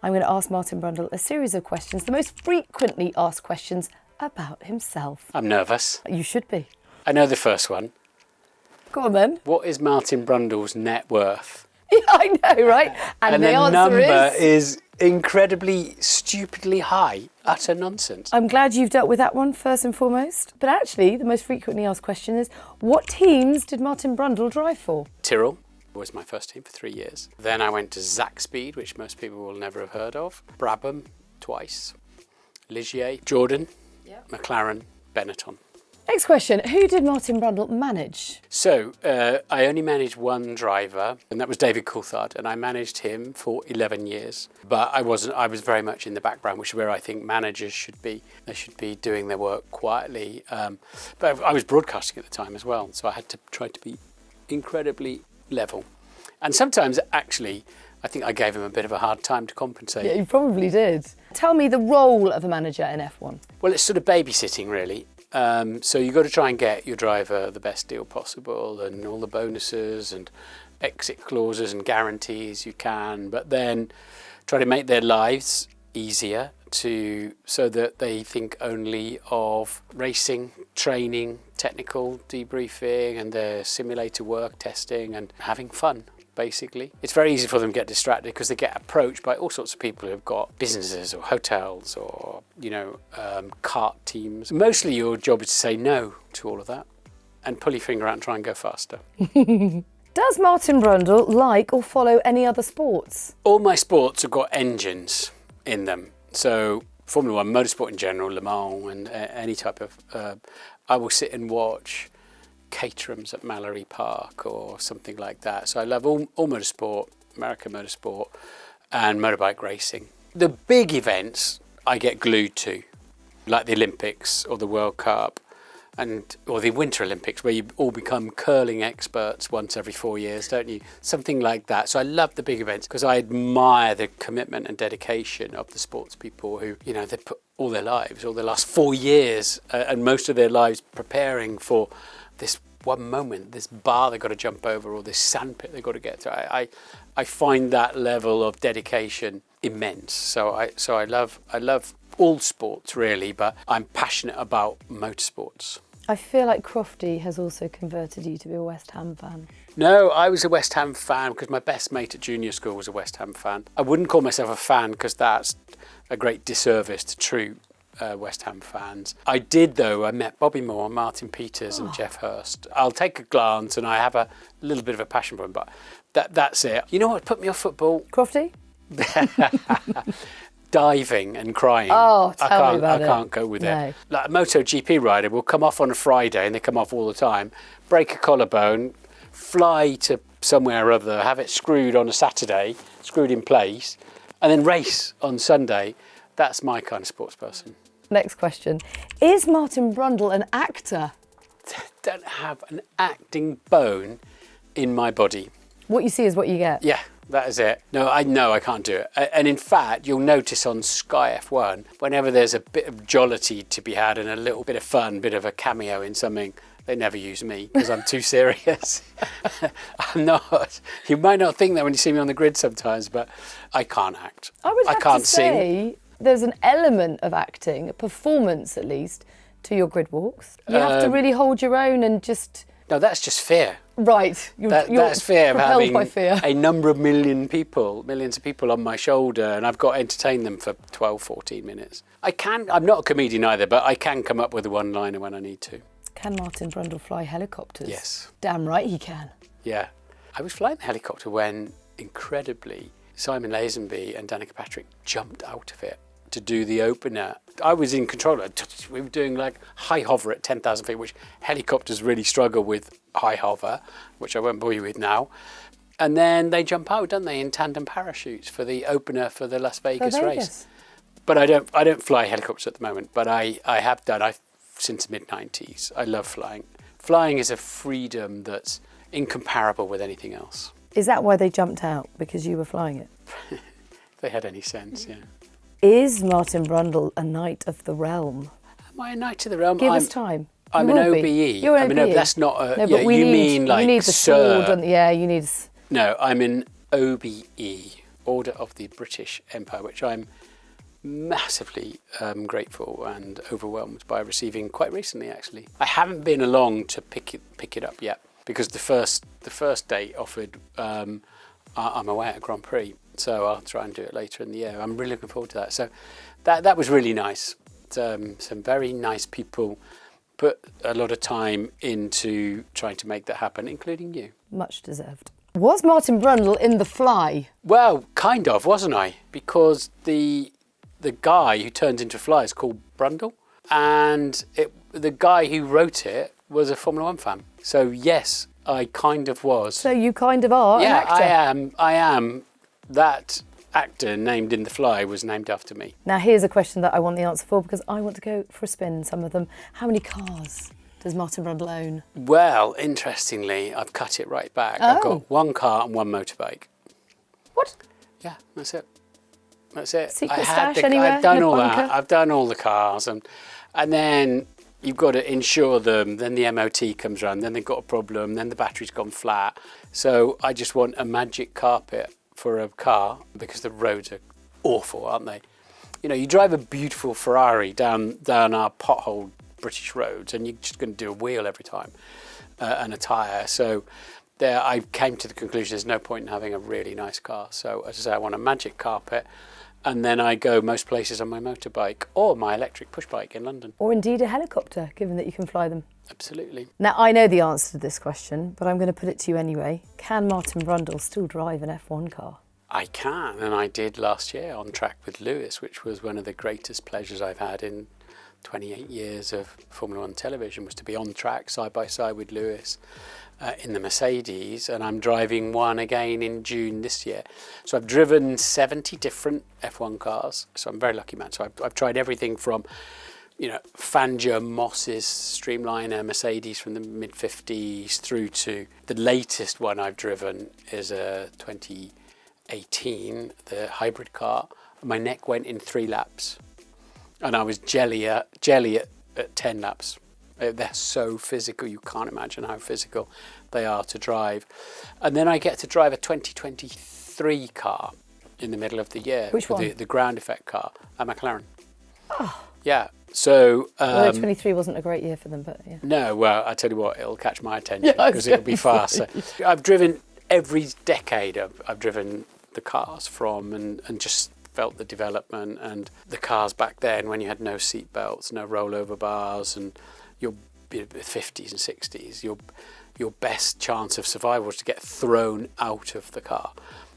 I'm going to ask Martin Brundle a series of questions, the most frequently asked questions about himself. I'm nervous. You should be. I know the first one. Go on then. What is Martin Brundle's net worth? Yeah, I know, right? And the answer number is incredibly, stupidly high. Utter nonsense. I'm glad you've dealt with that one first and foremost. But actually, the most frequently asked question is, what teams did Martin Brundle drive for? Tyrrell was my first team for 3 years. Then I went to Zaxpeed, which most people will never have heard of. Brabham, twice. Ligier, Jordan, McLaren, Benetton. Next question, who did Martin Brundle manage? So, I only managed one driver, and that was David Coulthard, and I managed him for 11 years. But I was very much in the background, which is where I think managers should be. They should be doing their work quietly. But I was broadcasting at the time as well, so I had to try to be incredibly level. And sometimes, actually, I think I gave him a bit of a hard time to compensate. Yeah, you probably did. Tell me the role of a manager in F1. Well, it's sort of babysitting, really. So you've got to try and get your driver the best deal possible and all the bonuses and exit clauses and guarantees you can, but then try to make their lives easier so that they think only of racing, training, technical debriefing and their simulator work, testing and having fun. Basically, it's very easy for them to get distracted because they get approached by all sorts of people who've got businesses or hotels or, kart teams. Mostly your job is to say no to all of that and pull your finger out and try and go faster. Does Martin Brundle like or follow any other sports? All my sports have got engines in them. So Formula One, motorsport in general, Le Mans and any type of... I will sit and watch Caterhams at Mallory Park or something like that. So I love all motorsport, American motorsport and motorbike racing. The big events I get glued to, like the Olympics or the World Cup or the Winter Olympics, where you all become curling experts once every 4 years, don't you? Something like that. So I love the big events because I admire the commitment and dedication of the sports people who, they put all their lives, all their last 4 years and most of their lives preparing for this one moment, this bar they've got to jump over or this sandpit they've got to get through. I find that level of dedication immense. So I love all sports really, but I'm passionate about motorsports. I feel like Crofty has also converted you to be a West Ham fan. No, I was a West Ham fan because my best mate at junior school was a West Ham fan. I wouldn't call myself a fan because that's a great disservice to true West Ham fans. I did though, I met Bobby Moore, Martin Peters and Jeff Hurst. I'll take a glance and I have a little bit of a passion for him, but that's it. You know what put me off football? Crofty? Diving and crying. Oh, tell me about it. I can't go with No. it. Like a MotoGP rider will come off on a Friday, and they come off all the time, break a collarbone, fly to somewhere or other, have it screwed on a Saturday, screwed in place, and then race on Sunday. That's my kind of sports person. Next question. Is Martin Brundle an actor? Don't have an acting bone in my body. What you see is what you get. Yeah, that is it. No, I can't do it. And in fact, you'll notice on Sky F1, whenever there's a bit of jollity to be had and a little bit of fun, bit of a cameo in something, they never use me because I'm too serious. I'm not. You might not think that when you see me on the grid sometimes, but I can't act. I would have can't to say sing. There's an element of acting, a performance at least, to your grid walks. You have to really hold your own and just... No, that's just fear. Right. That's fear of having by fear. a number of millions of people on my shoulder, and I've got to entertain them for 12, 14 minutes. I'm not a comedian either, but I can come up with a one-liner when I need to. Can Martin Brundle fly helicopters? Yes. Damn right he can. Yeah. I was flying the helicopter when, incredibly, Simon Lazenby and Danica Patrick jumped out of it to do the opener. I was in control. We were doing like high hover at 10,000 feet, which helicopters really struggle with high hover, which I won't bore you with now. And then they jump out, don't they, in tandem parachutes for the opener for the Las Vegas race. But I don't fly helicopters at the moment, but I have done since the mid-90s. I love flying. Flying is a freedom that's incomparable with anything else. Is that why they jumped out? Because you were flying it? If they had any sense, yeah. Is Martin Brundle a knight of the realm? Am I a knight of the realm? Give us time. I'm an OBE. You're an OBE. That's not a... No, yeah, but you need the sir. sword. You need... No, I'm an OBE. Order of the British Empire, which I'm massively grateful and overwhelmed by receiving quite recently, actually. I haven't been along to pick it up yet because the first date offered I'm away at Grand Prix, so I'll try and do it later in the year. I'm really looking forward to that. So that was really nice. Some very nice people put a lot of time into trying to make that happen, including you. Much deserved. Was Martin Brundle in The Fly? Well, kind of, wasn't I? Because the guy who turns into Fly is called Brundle, and the guy who wrote it was a Formula One fan. So yes, I kind of was. So you kind of are an actor. I am. That actor named in The Fly was named after me. Now here's a question that I want the answer for because I want to go for a spin in some of them. How many cars does Martin Brundle own? Well, interestingly, I've cut it right back. Oh. I've got one car and one motorbike. What? Yeah, that's it. That's it. Secret stash anywhere? I've done in a all bunker? that. I've done all the cars, and then you've got to insure them. Then the MOT comes around. Then they've got a problem. Then the battery's gone flat. So I just want a magic carpet for a car because the roads are awful, aren't they? You know, you drive a beautiful Ferrari down our potholed British roads, and you're just going to do a wheel every time and a tyre. So there, I came to the conclusion there's no point in having a really nice car. So as I say, I want a magic carpet. And then I go most places on my motorbike or my electric push bike in London. Or indeed a helicopter, given that you can fly them. Absolutely. Now, I know the answer to this question, but I'm going to put it to you anyway. Can Martin Brundle still drive an F1 car? I can, and I did last year on track with Lewis, which was one of the greatest pleasures I've had in 28 years of Formula One television, was to be on track side by side with Lewis in the Mercedes, and I'm driving one again in June this year. So I've driven 70 different F1 cars, so I'm a very lucky man. So I've tried everything from, you know, Fangio Moss's Streamliner Mercedes from the mid-50s through to the latest one I've driven is a 2018, the hybrid car. My neck went in 3 laps, and I was jelly at 10 laps. They're so physical, you can't imagine how physical they are to drive. And then I get to drive a 2023 car in the middle of the year. Which one? The ground effect car, a McLaren. Oh. Yeah, so... Although 23 wasn't a great year for them, but yeah. No, well, I tell you what, it'll catch my attention Yeah, because it'll be faster. I've driven every decade I've driven the cars from and just felt the development, and the cars back then when you had no seat belts, no rollover bars, and your 50s and 60s, your best chance of survival was to get thrown out of the car.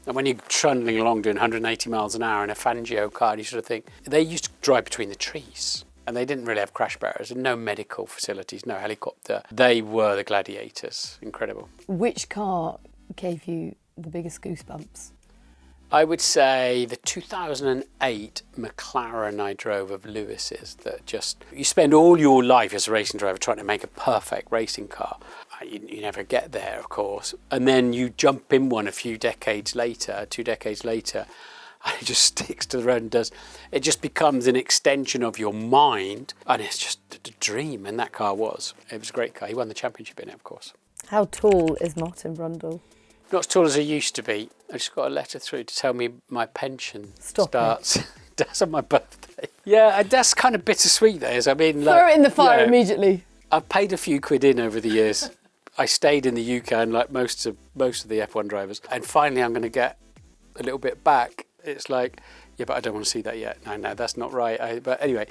And when you're trundling along doing 180 miles an hour in a Fangio car, you sort of think, they used to drive between the trees, and they didn't really have crash barriers and no medical facilities, no helicopter. They were the gladiators. Incredible. Which car gave you the biggest goosebumps? I would say the 2008 McLaren I drove of Lewis's, that just, you spend all your life as a racing driver trying to make a perfect racing car. You never get there, of course. And then you jump in one a few decades later, 2 decades later, and it just sticks to the road and does. It just becomes an extension of your mind, and it's just a dream, and that car was. It was a great car. He won the championship in it, of course. How tall is Martin Brundle? Not as tall as I used to be. I just got a letter through to tell me my pension starts. It does on my birthday. Yeah, that's kind of bittersweet. That is. I mean, like, throw it in the fire immediately. I've paid a few quid in over the years. I stayed in the UK, and like most of the F1 drivers, and finally I'm going to get a little bit back. It's like, yeah, but I don't want to see that yet. No, that's not right. But anyway,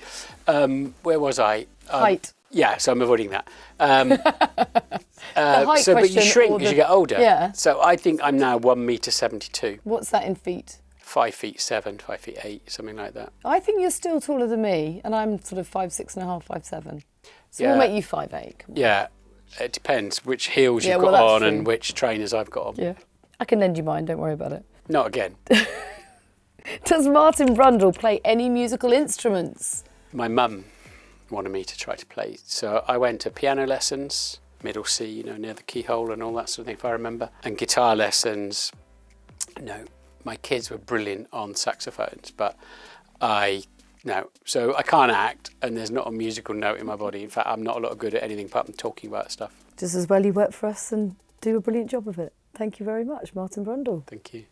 where was I? Height. Yeah, so I'm avoiding that. Height but you shrink or as you get older. Yeah. So I think I'm now 1.72 m. What's that in feet? 5'7", 5'8", something like that. I think you're still taller than me, and I'm sort of 5'6.5", 5'7". So Yeah. we'll make you 5'8". Yeah, it depends which heels Yeah, you've well, got that's on true. and which trainers I've got on. Yeah. I can lend you mine, don't worry about it. Not again. Does Martin Brundle play any musical instruments? My mum wanted me to try to play, so I went to piano lessons, middle C, you know, near the keyhole and all that sort of thing, if I remember, and guitar lessons. No, my kids were brilliant on saxophones, but so I can't act, and there's not a musical note in my body. In fact, I'm not a lot good at anything apart from talking about stuff. Just as well you work for us and do a brilliant job of it. Thank you very much, Martin Brundle. Thank you.